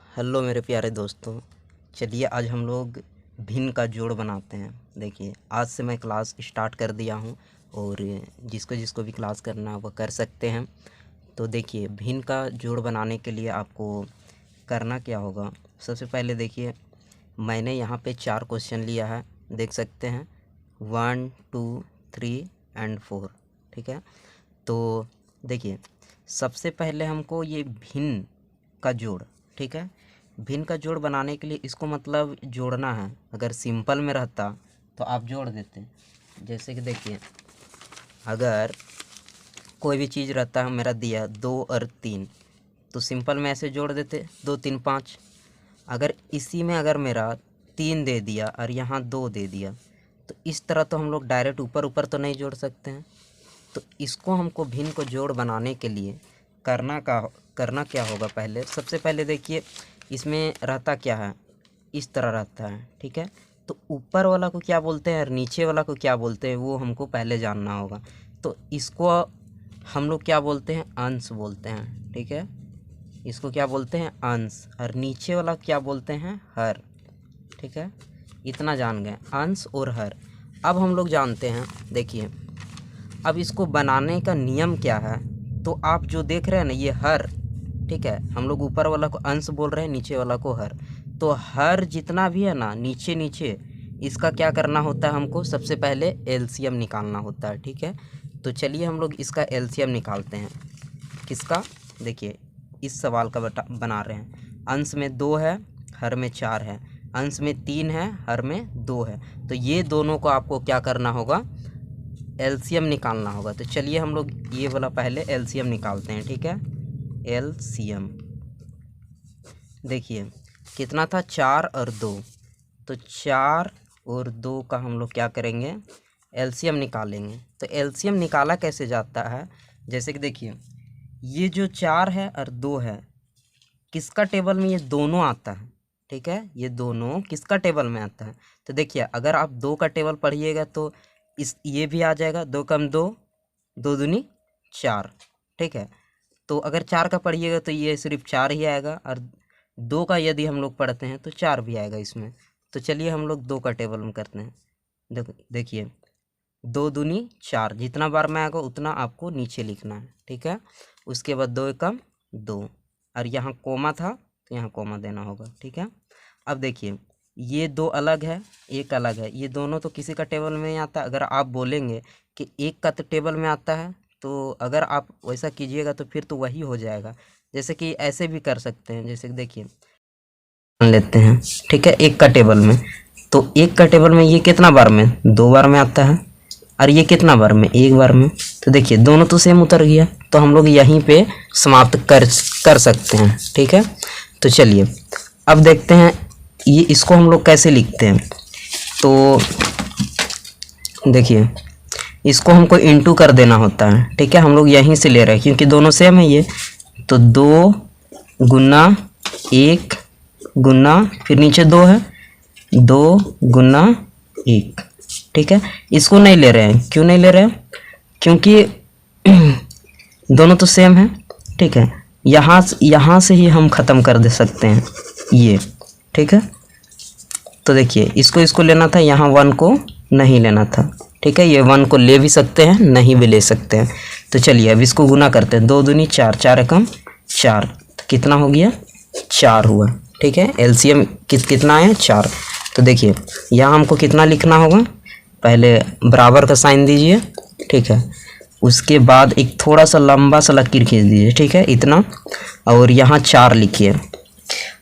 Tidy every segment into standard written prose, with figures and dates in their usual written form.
Hello मेरे प्यारे दोस्तों। चलिए आज हम लोग भिन्न का जोड़ बनाते हैं। देखिए आज से मैं क्लास स्टार्ट कर दिया हूँ और जिसको जिसको भी क्लास करना है वो कर सकते हैं। तो देखिए भिन्न का जोड़ बनाने के लिए आपको करना क्या होगा। सबसे पहले देखिए मैंने यहाँ पे 4 क्वेश्चन लिया है, देख सकते हैं 1 2 3 एंड 4। ठीक है, तो देखिए सबसे पहले हमको ये भिन्न का जोड़, ठीक है, भिन्न का जोड़ बनाने के लिए इसको मतलब जोड़ना है। अगर सिंपल में रहता तो आप जोड़ देते। जैसे कि देखिए अगर कोई भी चीज़ रहता है मेरा दिया 2 और 3 तो सिंपल में ऐसे जोड़ देते 2 3 5। अगर इसी में अगर मेरा 3 दे दिया और यहाँ 2 दे दिया तो इस तरह तो हम लोग डायरेक्ट ऊपर ऊपर तो नहीं जोड़ सकते हैं। तो इसको हमको भिन्न को जोड़ बनाने के लिए करना क्या होगा। पहले सबसे पहले देखिए इसमें रहता क्या है, इस तरह रहता है। ठीक है, तो ऊपर वाला को क्या बोलते हैं और नीचे वाला को क्या बोलते हैं वो हमको पहले जानना होगा। तो इसको हम लोग क्या बोलते हैं, अंश बोलते हैं। ठीक है, इसको क्या बोलते हैं, अंश। और नीचे वाला क्या बोलते हैं, हर। ठीक है, इतना जान गए, अंश और हर। अब हम लोग जानते हैं, देखिए अब इसको बनाने का नियम क्या है। तो आप जो देख रहे हैं ना ये हर, ठीक है, हम लोग ऊपर वाला को अंश बोल रहे हैं, नीचे वाला को हर। तो हर जितना भी है ना नीचे नीचे इसका क्या करना होता है, हमको सबसे पहले एलसीएम निकालना होता है। ठीक है, तो चलिए हम लोग इसका एलसीएम निकालते हैं। किसका, देखिए इस सवाल का बना रहे हैं। अंश में 2 है, हर में 4 है। अंश में 3 है, हर में 2 है। तो ये दोनों को आपको क्या करना होगा, एलसीएम निकालना होगा। तो चलिए हम लोग ये वाला पहले एलसीएम निकालते हैं। ठीक है, एलसीएम देखिए कितना था, 4 और 2। तो 4 और 2 का हम लोग क्या करेंगे, एलसीएम निकालेंगे। तो एलसीएम निकाला कैसे जाता है, जैसे कि देखिए ये जो 4 है और 2 है किसका टेबल में, ये दोनों आता है। ठीक है, ये दोनों किसका टेबल में आता है। तो देखिए अगर आप 2 का टेबल पढ़िएगा तो ये भी आ जाएगा, 2 कम 2, 2 दूनी 4। ठीक है, तो अगर 4 का पढ़िएगा तो ये सिर्फ 4 ही आएगा, और 2 का यदि हम लोग पढ़ते हैं तो 4 भी आएगा इसमें। तो चलिए हम लोग 2 का टेबल में करते हैं। देखिए 2 दूनी 4, जितना बार में आएगा उतना आपको नीचे लिखना है। ठीक है, उसके बाद 2 कम 2, और यहाँ कोमा था तो यहाँ कोमा देना होगा। ठीक है, अब देखिए ये 2 अलग है, एक अलग है, ये दोनों तो किसी का टेबल में नहीं आता। अगर आप बोलेंगे कि एक का तो टेबल में आता है, तो अगर आप वैसा कीजिएगा तो फिर तो वही हो जाएगा। जैसे कि ऐसे भी कर सकते हैं, जैसे कि देखिए मान लेते हैं, ठीक है, एक का टेबल में, तो एक का टेबल में ये कितना बार में, 2 बार में आता है, और ये कितना बार में, 1 बार में। तो देखिए दोनों तो सेम उतर गया, तो हम लोग यहीं पे समाप्त कर सकते हैं। ठीक है, तो चलिए अब देखते हैं ये इसको हम लोग कैसे लिखते हैं। तो देखिए इसको हमको इंटू कर देना होता है। ठीक है, हम लोग यहीं से ले रहे हैं क्योंकि दोनों सेम है ये। तो 2 गुना 1 गुना, फिर नीचे 2 है, 2 गुना 1। ठीक है, इसको नहीं ले रहे हैं, क्यों नहीं ले रहे हैं, क्योंकि दोनों तो सेम है। ठीक है, यहाँ से ही हम ख़त्म कर दे सकते हैं ये। ठीक है, तो देखिए इसको लेना था, यहाँ 1 को नहीं लेना था। ठीक है, ये 1 को ले भी सकते हैं, नहीं भी ले सकते हैं। तो चलिए अब इसको गुना करते हैं, 2 दूनी 4, 4 एकम 4, तो कितना हो गया, 4 हुआ। ठीक है, एलसीएम कितना है, 4। तो देखिए यहाँ हमको कितना लिखना होगा, पहले बराबर का साइन दीजिए। ठीक है, उसके बाद एक थोड़ा सा लंबा सा लकीर खींच दीजिए। ठीक है, इतना, और यहाँ 4 लिखिए।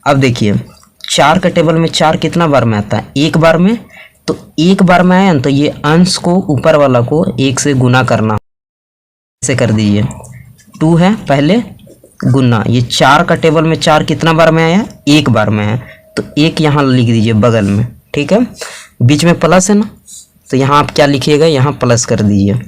अब देखिए 4 का टेबल में 4 कितना बार में आता है, 1 बार में। तो 1 बार में आया ना, तो ये अंश को ऊपर वाला को 1 से गुना करना, ऐसे कर दीजिए। 2 है पहले गुना, ये 4 का टेबल में 4 कितना बार में आया, 1 बार में है, तो 1 यहाँ लिख दीजिए बगल में। ठीक है, बीच में प्लस है ना, तो यहाँ आप क्या लिखिएगा, यहाँ प्लस कर दीजिए।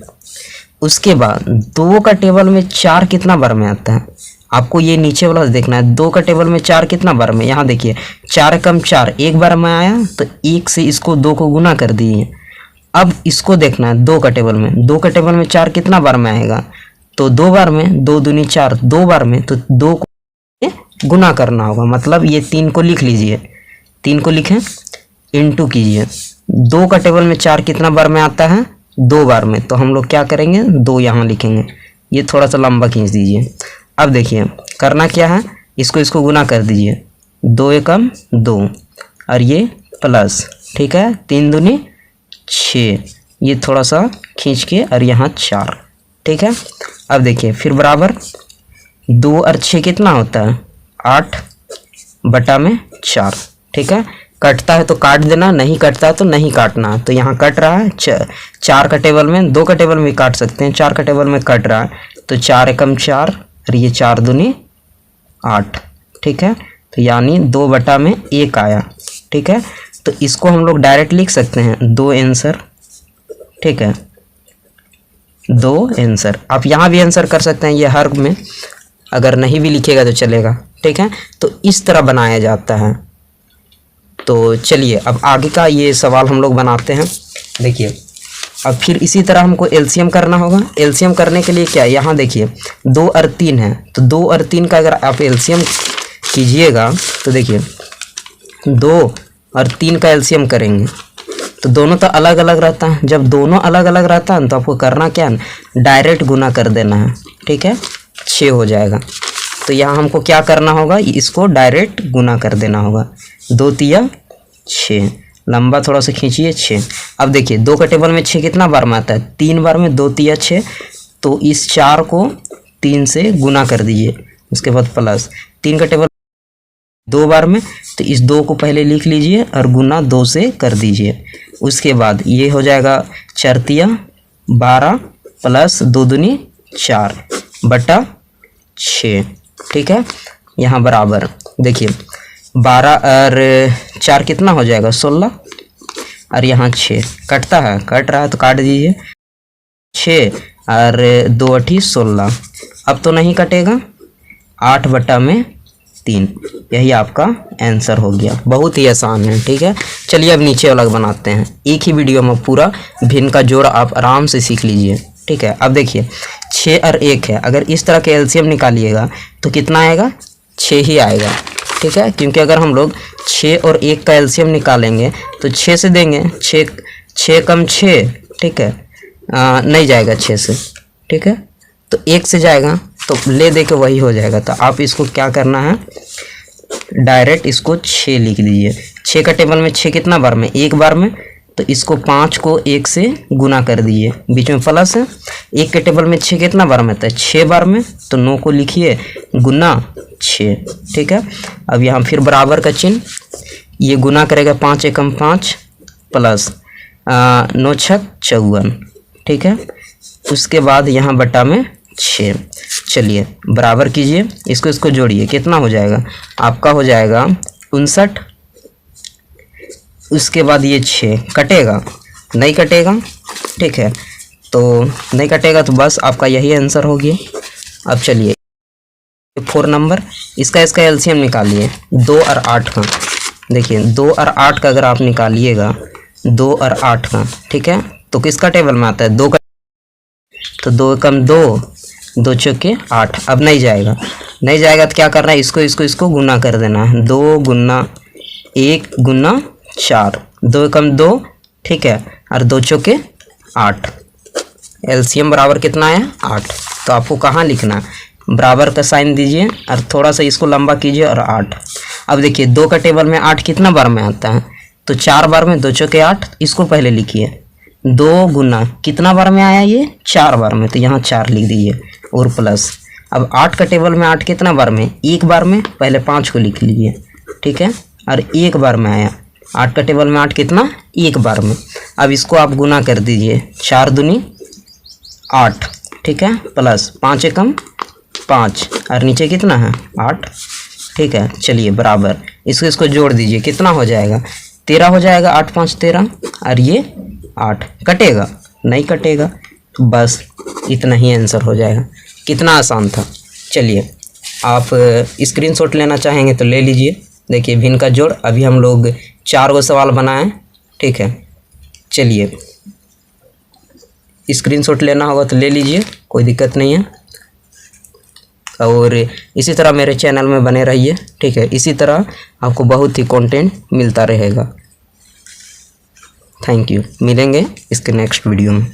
उसके बाद 2 का टेबल में 4 कितना बार में आता है, आपको ये नीचे वाला देखना है। 2 का टेबल में 4 कितना बार में, यहाँ देखिए 4 कम 4, 1 बार में आया, तो 1 से इसको 2 को गुना कर दिए। अब इसको देखना है 2 का टेबल में, 2 का टेबल में 4 कितना बार में आएगा, तो 2 बार में, 2 दूनी 4, 2 बार में, तो 2 को गुना करना होगा। मतलब ये 3 को लिख लीजिए, 3 को लिखें, इंटू कीजिए। 2 का टेबल में 4 कितना बार में आता है? 2 बार में। तो हम लोग क्या करेंगे, 2 यहाँ लिखेंगे। ये थोड़ा सा लंबा खींच दीजिए। अब देखिए करना क्या है, इसको गुना कर दीजिए। 2 एकम 2 और ये प्लस, ठीक है, 3 दूनी 6, ये थोड़ा सा खींच के और यहाँ 4, ठीक है। अब देखिए फिर बराबर 2 और 6 कितना होता है? 8 बटा में 4, ठीक है। कटता है तो काट देना, नहीं कटता है तो नहीं काटना। तो यहाँ कट रहा है 4 का टेबल में, 2 का टेबल में काट सकते हैं, 4 का टेबल में कट रहा है। तो 4 एकम 4 और ये 4 दूनी 8, ठीक है। तो यानी 2 बटा में 1 आया, ठीक है। तो इसको हम लोग डायरेक्ट लिख सकते हैं 2 आंसर, ठीक है, 2 आंसर। आप यहाँ भी आंसर कर सकते हैं, ये हर में, अगर नहीं भी लिखेगा तो चलेगा, ठीक है। तो इस तरह बनाया जाता है। तो चलिए अब आगे का ये सवाल हम लोग बनाते हैं। देखिए अब फिर इसी तरह हमको एलसीएम करना होगा। एलसीएम करने के लिए क्या, यहाँ देखिए 2 और 3 है, तो 2 और 3 का अगर आप एलसीएम कीजिएगा तो देखिए 2 और 3 का एलसीएम करेंगे तो दोनों तो अलग अलग रहता है। जब दोनों अलग अलग रहता है तो आपको करना क्या है, डायरेक्ट गुना कर देना है, ठीक है, 6 हो जाएगा। तो यहाँ हमको क्या करना होगा, इसको डायरेक्ट गुना कर देना होगा। 2 तिया 6, लंबा थोड़ा सा खींचिए 6। अब देखिए 2 का टेबल में 6 कितना बार में आता है? 3 बार में। 2 तिया 6, तो इस 4 को 3 से गुना कर दीजिए, उसके बाद प्लस 3 का टेबल 2 बार में, तो इस 2 को पहले लिख लीजिए और गुना 2 से कर दीजिए। उसके बाद ये हो जाएगा 4 तिया 12 प्लस 2 दूनी 4 बटा 6, ठीक है। यहाँ बराबर देखिए 12 और 4 कितना हो जाएगा? 16 और यहाँ 6, कटता है, कट रहा है तो काट दीजिए। 6 और 2 8 16, अब तो नहीं कटेगा, 8 बटा में 3, यही आपका आंसर हो गया। बहुत ही आसान है, ठीक है। चलिए अब नीचे वाला बनाते हैं। एक ही वीडियो में पूरा भिन्न का जोड़ आप आराम से सीख लीजिए, ठीक है। अब देखिए 6 और 1 है, अगर इस तरह के एलसीएम निकालिएगा तो कितना आएगा? 6 ही आएगा, ठीक है। क्योंकि अगर हम लोग 6 और 1 का एलसीएम निकालेंगे तो 6 से देंगे, 6 कम 6, ठीक है, नहीं जाएगा 6 से, ठीक है। तो 1 से जाएगा तो ले दे के वही हो जाएगा। तो आप इसको क्या करना है, डायरेक्ट इसको 6 लिख दीजिए। 6 का टेबल में 6 कितना बार में? 1 बार में। तो इसको 5 को 1 से गुना कर दीजिए, बीच में प्लस है। 1 के टेबल में 6 कितना बार में आता है? 6 बार में। तो 9 को लिखिए गुना 6, ठीक है। अब यहाँ फिर बराबर का चिन्ह, ये गुना करेगा 5 एकम 5 प्लस 9 छक 54, ठीक है। उसके बाद यहाँ बटा में 6। चलिए बराबर कीजिए, इसको जोड़िए, कितना हो जाएगा आपका? हो जाएगा 59। उसके बाद ये 6 कटेगा, नहीं कटेगा, ठीक है। तो नहीं कटेगा तो बस आपका यही आंसर हो गया। अब चलिए 4 नंबर, इसका एलसीएम निकालिए 2 और 8 का। देखिए 2 और 8 का अगर आप निकालिएगा, 2 और 8 का, ठीक है, तो किसका टेबल में आता है? 2 का। तो 2 कम 2, 2 चौके 8। अब नहीं जाएगा, नहीं जाएगा तो क्या करना है, इसको गुना कर देना है। 2 गुना 1 गुना 4, 2 कम 2, ठीक है, और 2 चौके 8। एलसीएम बराबर कितना है? 8। तो आपको कहाँ लिखना है, बराबर का साइन दीजिए और थोड़ा सा इसको लंबा कीजिए और 8। अब देखिए 2 का टेबल में 8 कितना बार में आता है? तो 4 बार में। 2 चौके 8, इसको पहले लिखिए। 2 गुना कितना बार में आया? ये 4 बार में। तो यहाँ 4 लिख दीजिए और प्लस। अब 8 का टेबल में 8 कितना बार में? 1 बार में। पहले 5 को लिख लीजिए, ठीक है, और 1 बार में आया। 8 का टेबल में 8 कितना? 1 बार में। अब इसको आप गुना कर दीजिए, 4 दूनी 8, ठीक है, प्लस 5 एकम 5 और नीचे कितना है? 8, ठीक है। चलिए बराबर, इसको जोड़ दीजिए, कितना हो जाएगा? 13 हो जाएगा। 8 5 13 और ये 8, कटेगा? नहीं कटेगा। तो बस इतना ही आंसर हो जाएगा। कितना आसान था। चलिए आप स्क्रीनशॉट लेना चाहेंगे तो ले लीजिए। देखिए भिन्न का जोड़, अभी हम लोग 4 गो सवाल बनाए, ठीक है। चलिए स्क्रीनशॉट लेना होगा तो ले लीजिए, कोई दिक्कत नहीं है। और इसी तरह मेरे चैनल में बने रहिए, ठीक है। इसी तरह आपको बहुत ही कंटेंट मिलता रहेगा। थैंक यू, मिलेंगे इसके नेक्स्ट वीडियो में।